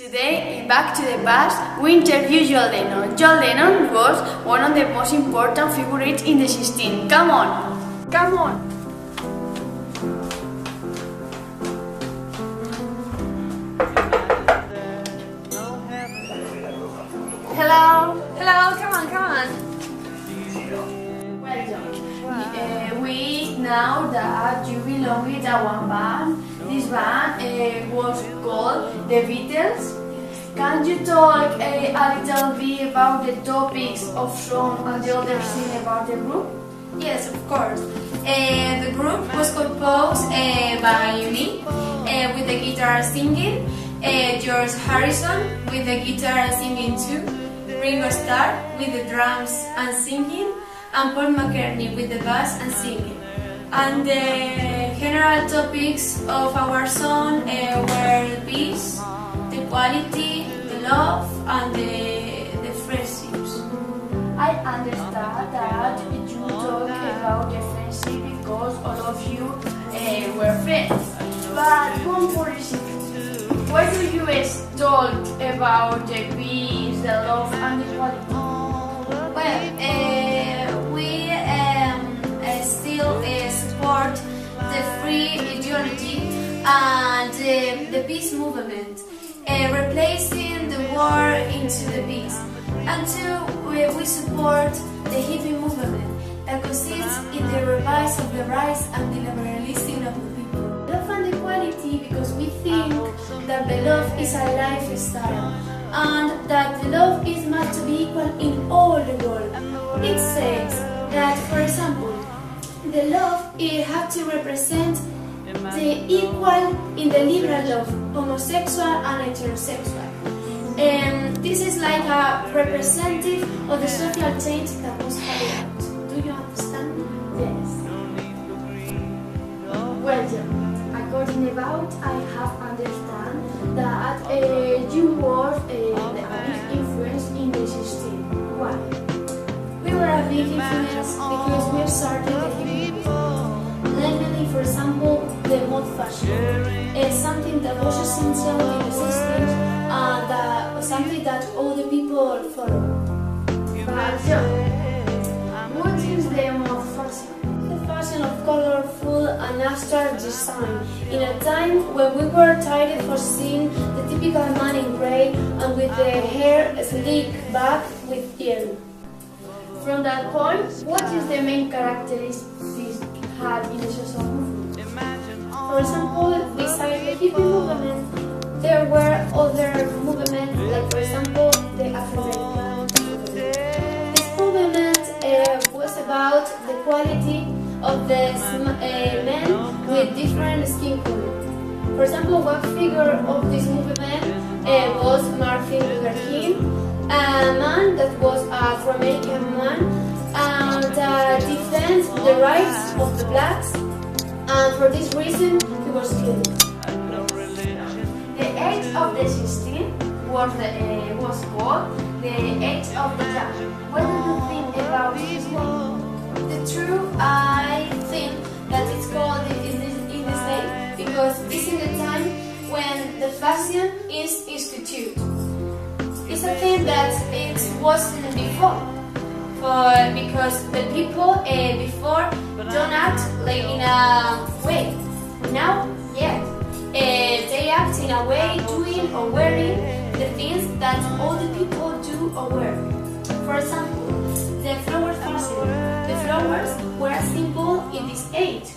Today, in Back to the Past, we interview John Lennon. John Lennon was one of the most important figures in the 16th. Come on! Come on! Hello! Hello, come on. Well, John, we know that you belong with a one band. This band was called The Beatles. Can you talk a little bit about the topics of song and the other thing about the group? Yes, of course. The group was composed by me with the guitar singing, George Harrison with the guitar singing too, Ringo Starr with the drums and singing, and Paul McCartney with the bass and singing. And the general topics of our song were the peace, the quality, the love, and the friendships. I understand that you talk about the friendship because all of you were friends. But one more secret. Why do you talk about the peace, the love, and the quality? Well, we still support the free ideology and the peace movement, replacing the war into the peace. And two, we support the hippie movement that consists in the rise of the rights and the liberalizing of the people. Love and equality because we think that the love is a lifestyle and that the love is meant to be equal in all the world. It says that, for example, the love it had to represent the equal in the liberal love, homosexual and heterosexual. This is like a representative of the social change that was carried out. Do you understand? Yes. Well, John, according about I have understand that you were a big influence in the system. Why? We were a big influence because we started the hippie movement. Namely, for example, the mode fashion. It's something that was essential in the system and something that all the people follow. But John, what is the mode fashion? The fashion of colorful and abstract design in a time when we were tired of seeing the typical man in grey and with the hair slicked back with yellow. From that point, what is the main characteristics had in the social movement? For example, besides the hippie movement, there were other movements, like for example, the Afro-American movement. This movement was about the quality of the men with different skin color. For example, one figure of this movement was Martin Luther King, a man that was an Afro-American man and defends the rights of the blacks, and for this reason he was killed. The age of the 16 was called the age of the young. What do you think about this one? The truth, I think that it's called in this name because this is the time when the fashion is instituted. It's a thing that it wasn't before, because the people before don't act like in a way. Now, yeah, they act in a way doing or wearing the things that all the people do or wear. For example, the flower fashion. The flowers were a symbol in this age.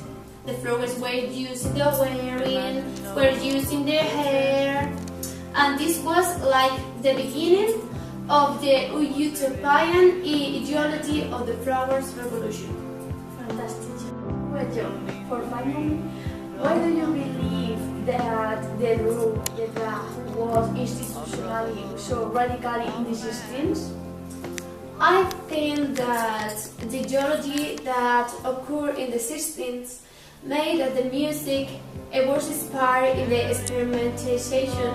The flowers were used in the wearing, were used in their hair. And this was like the beginning of the utopian ideology of the flowers revolution. Fantastic. Well, John, for finally, why do you believe that the group, the drag, was institutionally so radically in the 16th? I think that the ideology that occurred in the 16th made that the music was inspired in the experimentation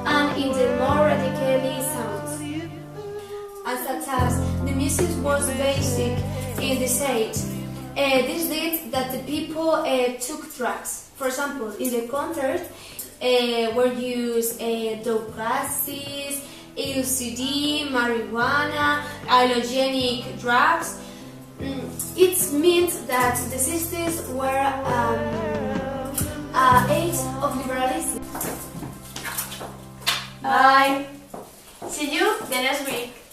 and in the more radically sounds. And such as the music was basic in this age. This did that the people took tracks. For example, in the concert, were used dope classes, LSD, marijuana, hallucinogenic drugs. It means that the 60s were an age of liberalism. Bye. See you the next week.